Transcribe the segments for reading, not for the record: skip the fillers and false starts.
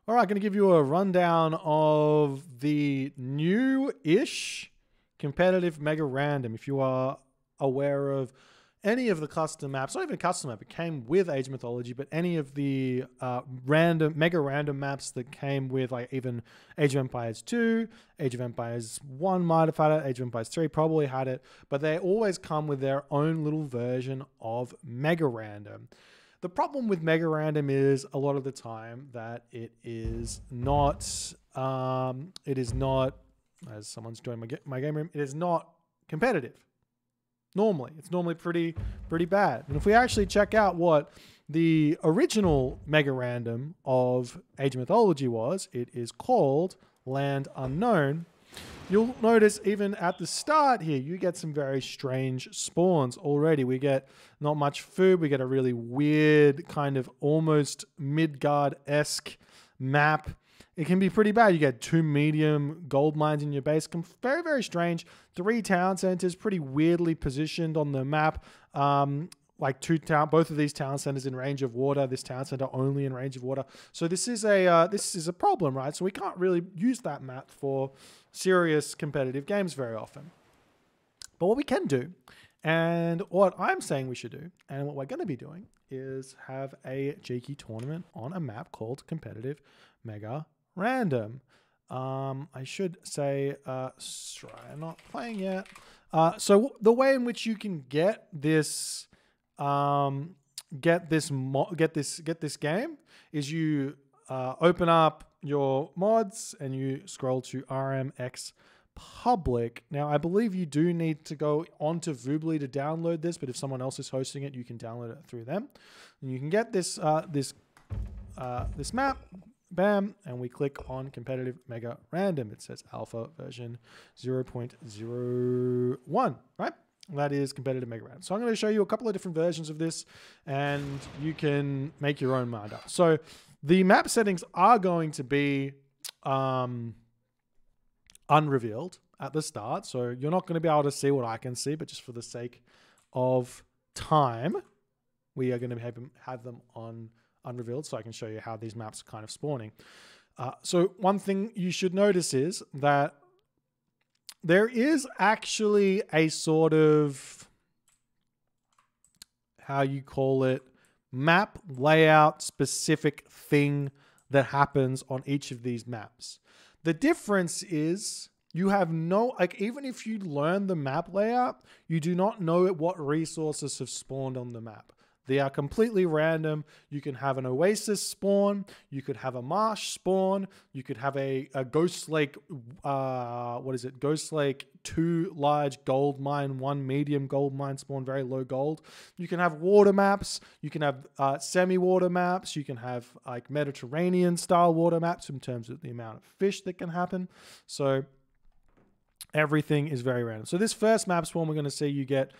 All right, going to give you a rundown of the new-ish competitive Mega Random. If you are aware of any of the custom maps, not even custom map, it came with Age of Mythology, but any of the Mega Random maps that came with, like even Age of Empires 2, Age of Empires 1 might have had it, Age of Empires 3 probably had it, but they always come with their own little version of Mega Random. The problem with Mega Random is a lot of the time that it is not, as someone's joined my game room, it is not competitive. Normally, it's normally pretty bad. And if we actually check out what the original Mega Random of Age of Mythology was, it is called Land Unknown. You'll notice even at the start here, you get some very strange spawns already. We get not much food. We get a really weird kind of almost Midgard-esque map. It can be pretty bad. You get 2 medium gold mines in your base. Very, very strange. 3 town centers, pretty weirdly positioned on the map. Like both of these town centers in range of water. This town center only in range of water. So this is a problem, right? So we can't really use that map for serious competitive games very often. But what we can do, and what I'm saying we should do, and what we're going to be doing, is have a cheeky tournament on a map called Competitive Mega Random. I should say, sorry, I'm not playing yet. So the way in which you can get this game is you open up your mods and you scroll to RMX public. Now, I believe you do need to go onto Voobly to download this, but if someone else is hosting it, you can download it through them. And you can get this map, bam, and we click on Competitive Mega Random. It says Alpha version 0.01, right? That is Competitive Mega Random. So I'm going to show you a couple of different versions of this, and you can make your own mind up. So the map settings are going to be unrevealed at the start. So you're not going to be able to see what I can see, but just for the sake of time, we are going to have them on unrevealed so I can show you how these maps are kind of spawning. So one thing you should notice is that there is actually a sort of, how you call it, map layout specific thing that happens on each of these maps. The difference is you have no, like, even if you learn the map layout, you do not know what resources have spawned on the map. They are completely random. You can have an oasis spawn. You could have a marsh spawn. You could have a Ghost Lake, Ghost Lake 2 large gold mine, 1 medium gold mine spawn, very low gold. You can have water maps. You can have semi-water maps. You can have like Mediterranean style water maps in terms of the amount of fish that can happen. So everything is very random. So this first map spawn, we're going to see you get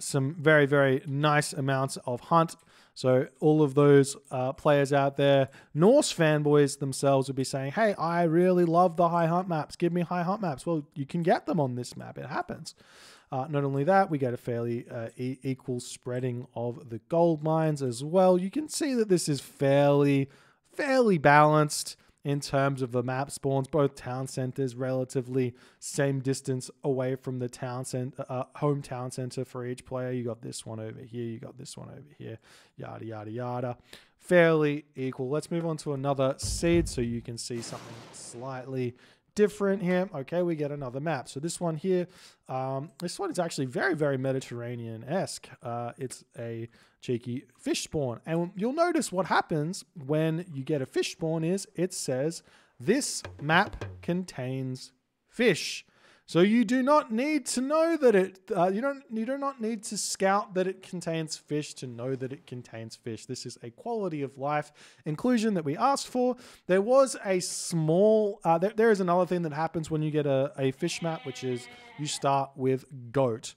some very, very nice amounts of hunt. So all of those players out there, Norse fanboys themselves would be saying, hey, I really love the high hunt maps. Give me high hunt maps. Well, you can get them on this map. It happens. Not only that, we get a fairly equal spreading of the gold mines as well. You can see that this is fairly balanced in terms of the map spawns. Both town centers relatively same distance away from the town center, home town center for each player. You got this one over here, you got this one over here, yada yada yada. Fairly equal. Let's move on to another seed so you can see something slightly different here. Okay, we get another map. So this one here, this one is actually very, very Mediterranean-esque. It's a cheeky fish spawn. And you'll notice what happens when you get a fish spawn is it says this map contains fish. So you do not need to know that it, you do not need to scout that it contains fish to know that it contains fish. This is a quality of life inclusion that we asked for. There was a small, there is another thing that happens when you get a fish map, which is you start with goat.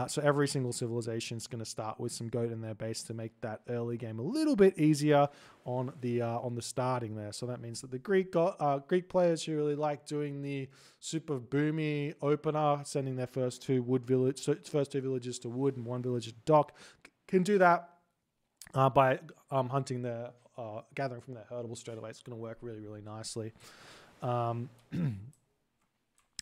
So every single civilization is going to start with some goat in their base to make that early game a little bit easier on the starting there. So that means that the Greek players who really like doing the super boomy opener, sending their first two villages to wood and 1 village to dock, can do that by hunting their gathering from that herdable straight away. It's going to work really, really nicely.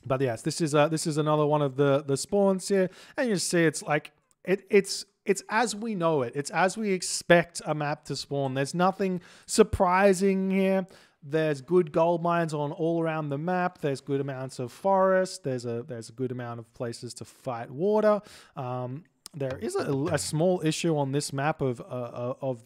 But yes, this is another one of the spawns here, and you see it's like it's as we know it. It's as we expect a map to spawn. There's nothing surprising here. There's good gold mines on all around the map. There's good amounts of forest. There's a good amount of places to fight water. There is a small issue on this map of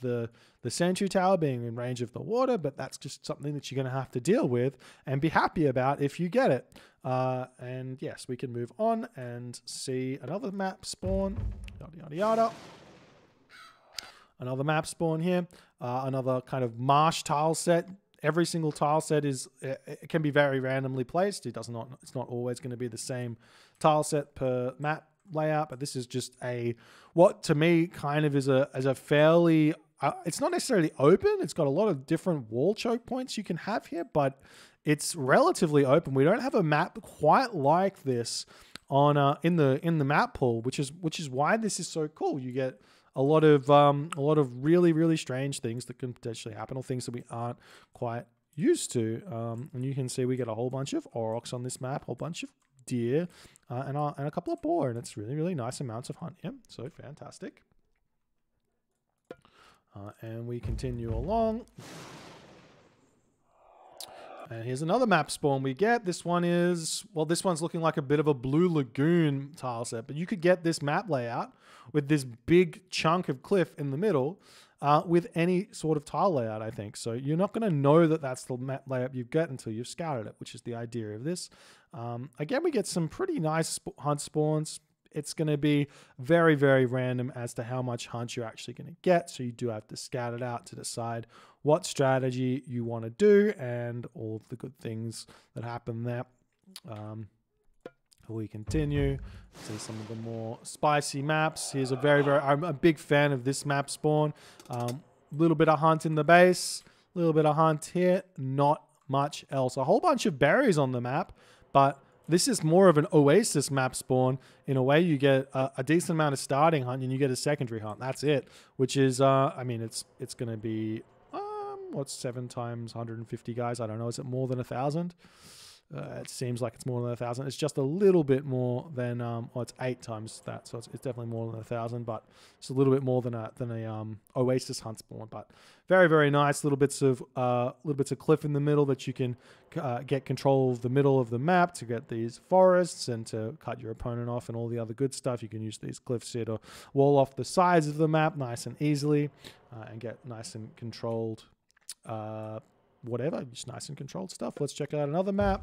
the sentry tower being in range of the water, but that's just something that you're going to have to deal with and be happy about if you get it. And yes, we can move on and see another map spawn. Yada, yada, yada. Another map spawn here. Another kind of marsh tile set. Every single tile set it can be very randomly placed. It's not always going to be the same tile set per map layout, but this is just what to me kind of is a fairly it's not necessarily open. It's got a lot of different wall choke points you can have here, but it's relatively open. We don't have a map quite like this on in the map pool, which is why this is so cool. You get a lot of really, really strange things that can potentially happen, or things that we aren't quite used to. And you can see we get a whole bunch of aurochs on this map, a whole bunch of deer, and a couple of boar, and it's really, really nice amounts of hunt. Yeah, so fantastic. And we continue along. And here's another map spawn we get. This one's looking like a bit of a blue lagoon tile set, but you could get this map layout with this big chunk of cliff in the middle with any sort of tile layout, I think. So you're not going to know that that's the map layout you get until you've scouted it, which is the idea of this. Again, we get some pretty nice hunt spawns. It's going to be very, very random as to how much hunt you're actually going to get. So you do have to scout it out to decide what strategy you want to do and all of the good things that happen there. We continue to some of the more spicy maps. Here's I'm a big fan of this map spawn. Little bit of hunt in the base, a little bit of hunt here, not much else. A whole bunch of berries on the map, but this is more of an oasis map spawn. In a way, you get a decent amount of starting hunt and you get a secondary hunt. That's it, which is, I mean, it's going to be, what's 7 times 150 guys? I don't know. Is it more than 1,000? It seems like it's more than 1,000. It's just a little bit more than, well, it's 8 times that, so it's definitely more than 1,000, but it's a little bit more than a oasis hunt spawn. But very, very nice little bits of cliff in the middle that you can get control of the middle of the map to get these forests and to cut your opponent off and all the other good stuff. You can use these cliffs here to wall off the sides of the map nice and easily and get nice and controlled. Whatever, just nice and controlled stuff. Let's check out another map.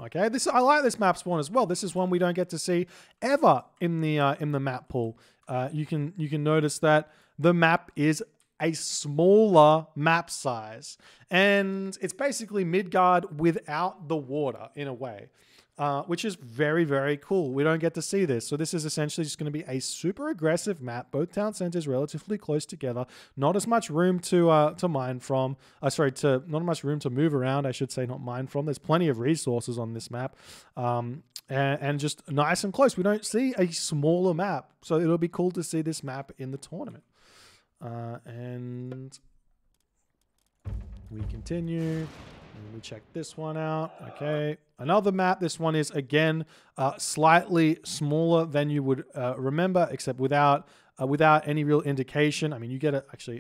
Okay, I like this map spawn as well. This is one we don't get to see ever in the map pool. You can notice that the map is a smaller map size, and it's basically Midgard without the water in a way. Which is very, very cool. We don't get to see this. So this is essentially just going to be a super aggressive map. Both town centers relatively close together. Not as much room to mine from. Not much room to move around, I should say, not mine from. There's plenty of resources on this map. And just nice and close. We don't see a smaller map. So it'll be cool to see this map in the tournament. And we continue. We check this one out. Okay, another map. This one is again slightly smaller than you would remember, except without any real indication. I mean,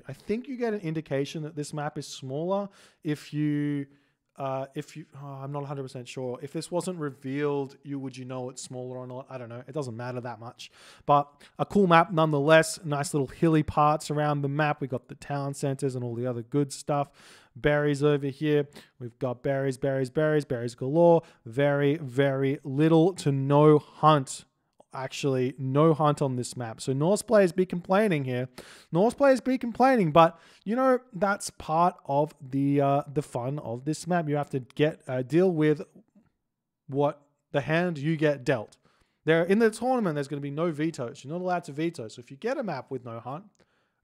I think you get an indication that this map is smaller if you. I'm not 100% sure. If this wasn't revealed, would you know it's smaller or not? I don't know. It doesn't matter that much. But a cool map nonetheless. Nice little hilly parts around the map. We got the town centers and all the other good stuff. Berries over here. We've got berries galore. Very, very little to no hunt. Actually, no hunt on this map. So Norse players be complaining here. But you know, that's part of the fun of this map. You have to deal with what the hand you get dealt. In the tournament, there's going to be no vetoes. You're not allowed to veto. So if you get a map with no hunt,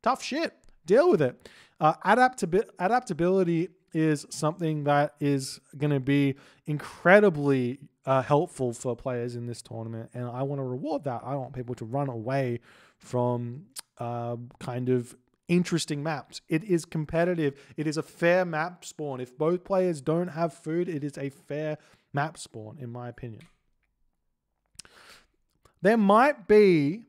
tough shit. Deal with it. Adaptability is something that is going to be incredibly helpful for players in this tournament, and I want to reward that. I want people to run away from kind of interesting maps. It is competitive. It is a fair map spawn. If both players don't have food, it is a fair map spawn, in my opinion. There might be...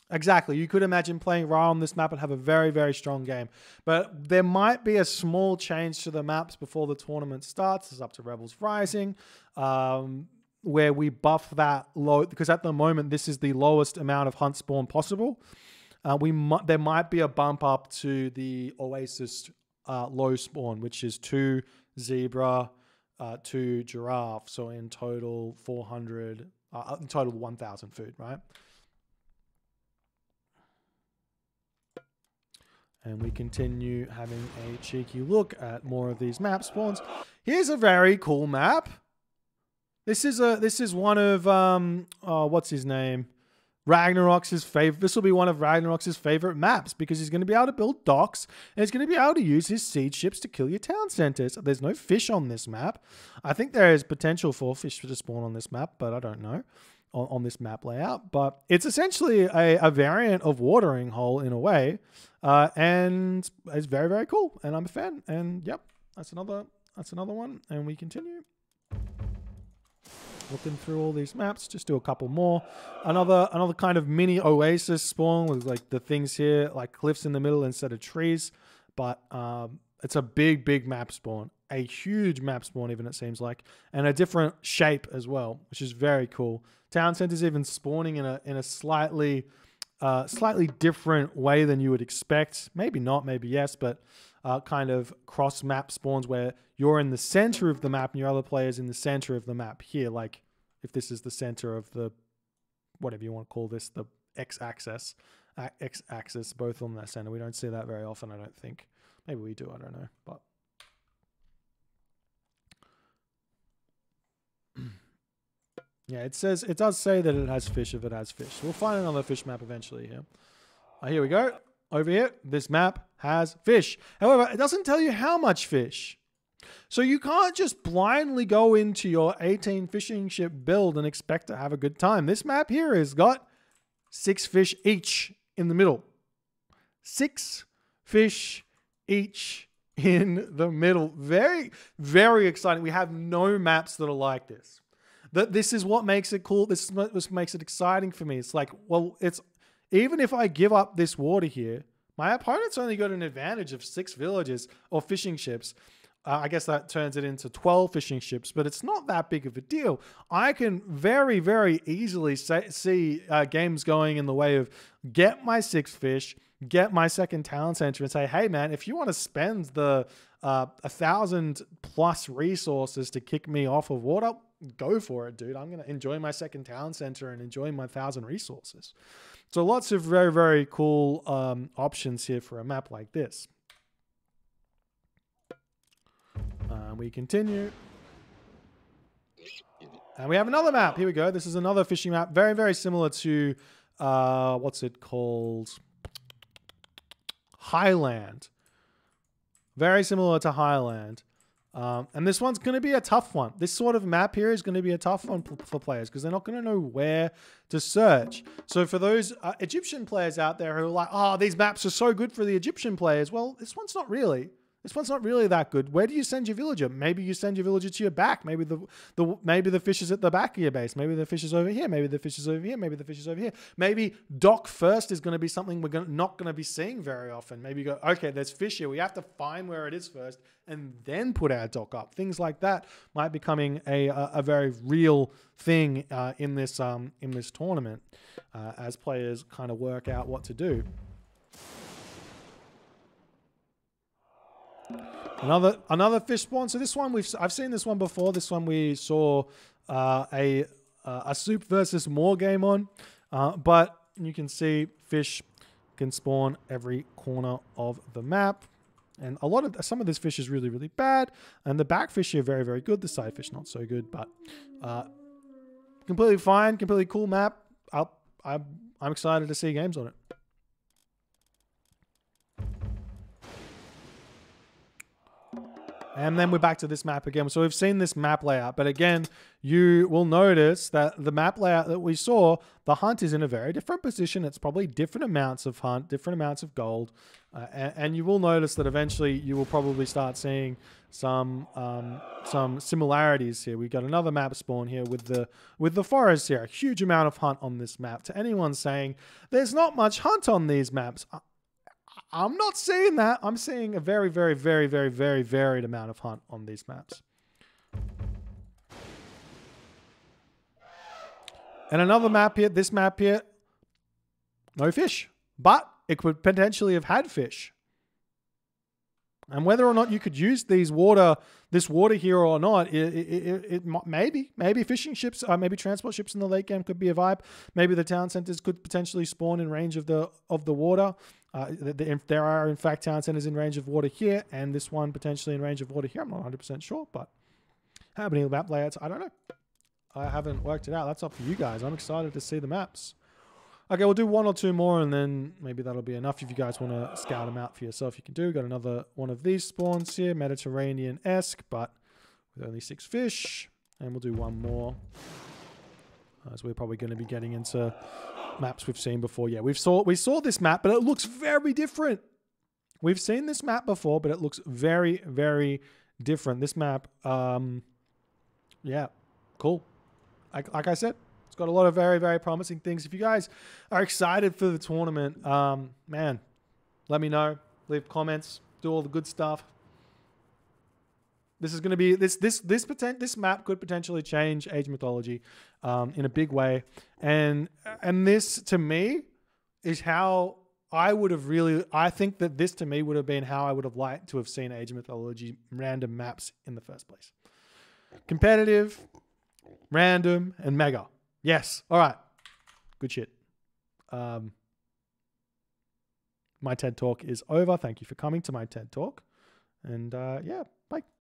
Exactly. You could imagine playing Ra on this map and have a very, very strong game. But there might be a small change to the maps before the tournament starts. It's up to Rebels Rising, where we buff that low, because at the moment, this is the lowest amount of hunt spawn possible. There might be a bump up to the Oasis low spawn, which is 2 zebra, 2 giraffe. So in total, 400, in total 1,000 food, right? And we continue having a cheeky look at more of these map spawns. Here's a very cool map. This is one of what's his name? Ragnarok's favorite. This will be one of Ragnarok's favorite maps because he's going to be able to build docks and he's going to be able to use his siege ships to kill your town centers. There's no fish on this map. I think there is potential for fish to spawn on this map, but I don't know on this map layout. But it's essentially a variant of Watering Hole in a way, and it's very, very cool. And I'm a fan. And yep, that's another one. And we continue. Looking through all these maps, just do a couple more. Another kind of mini oasis spawn with like the things here, like cliffs in the middle instead of trees. But it's a big map spawn, a huge map spawn even it seems like, and a different shape as well, which is very cool. Town centers even spawning in a slightly different way than you would expect. Maybe not, maybe yes, but kind of cross map spawns where you're in the center of the map and your other player's in the center of the map here. Like if this is the center of the, whatever you want to call this, the x-axis, both on that center. We don't see that very often, I don't think. Maybe we do, I don't know. But yeah, it does say that it has fish if it has fish. We'll find another fish map eventually here. Here we go. Over here, this map has fish. However, it doesn't tell you how much fish. So you can't just blindly go into your 18 fishing ship build and expect to have a good time. This map here has got 6 fish each in the middle. 6 fish each in the middle. Very, very exciting. We have no maps that are like this. This is what makes it cool. This makes it exciting for me. It's like, well, even if I give up this water here, my opponent's only got an advantage of 6 villages or fishing ships. I guess that turns it into 12 fishing ships, but it's not that big of a deal. I can very, very easily see games going in the way of get my 6 fish, get my second town center and say, hey man, if you want to spend the 1,000+ resources to kick me off of water, go for it, dude. I'm going to enjoy my second town center and enjoy my 1,000 resources. So lots of very, very cool options here for a map like this. We continue. And we have another map. Here we go. This is another fishing map. Very, very similar to, what's it called? Highland. Very similar to Highland. And this one's going to be a tough one. This sort of map here is going to be a tough one for players because they're not going to know where to search. So for those Egyptian players out there who are like, oh, these maps are so good for the Egyptian players. Well, this one's not really. This one's not really that good. Where do you send your villager? Maybe you send your villager to your back. Maybe the fish is at the back of your base. Maybe the fish is over here. Maybe the fish is over here. Maybe the fish is over here. Maybe dock first is going to be something we're not going to be seeing very often. Maybe you go, okay, there's fish here. We have to find where it is first and then put our dock up. Things like that might be becoming a very real thing in this tournament as players kind of work out what to do. Another fish spawn. So this one I've seen this one before. This one we saw a soup versus more game on, but you can see fish can spawn every corner of the map, and some of this fish is really, really bad, and the back fish are very, very good. The side fish not so good, but completely fine, completely cool map. I'm excited to see games on it. And then we're back to this map again. So we've seen this map layout. But again, you will notice that the map layout that we saw, the hunt is in a very different position. It's probably different amounts of hunt, different amounts of gold. And you will notice that eventually you will probably start seeing some similarities here. We got another map spawn here with the forest here. A huge amount of hunt on this map. To anyone saying there's not much hunt on these maps, I'm not seeing that. I'm seeing a very, very, very, very, very varied amount of hunt on these maps. And another map here, this map here, no fish. But it could potentially have had fish. And whether or not you could use this water here or not, it maybe fishing ships, maybe transport ships in the late game could be a vibe. Maybe the town centers could potentially spawn in range of the water. If there are in fact town centers in range of water here, and this one potentially in range of water here, I'm not 100% sure. But how many map layouts? I don't know. I haven't worked it out. That's up to you guys. I'm excited to see the maps. Okay, we'll do one or two more, and then maybe that'll be enough. If you guys want to scout them out for yourself, you can do. Got another one of these spawns here, Mediterranean-esque, but with only 6 fish. And we'll do one more, as we're probably going to be getting into maps we've seen before. Yeah, we saw this map, but it looks very different. We've seen this map before, but it looks very, very different. This map, yeah, cool. Like I said, it's got a lot of very, very promising things. If you guys are excited for the tournament, man, let me know. Leave comments. Do all the good stuff. This is going to be this map could potentially change Age of Mythology in a big way, and this to me is how I would have really. I think that this to me would have been how I would have liked to have seen Age of Mythology random maps in the first place. Competitive, random, and mega. Yes. All right. Good shit. My TED Talk is over. Thank you for coming to my TED Talk. And yeah, bye.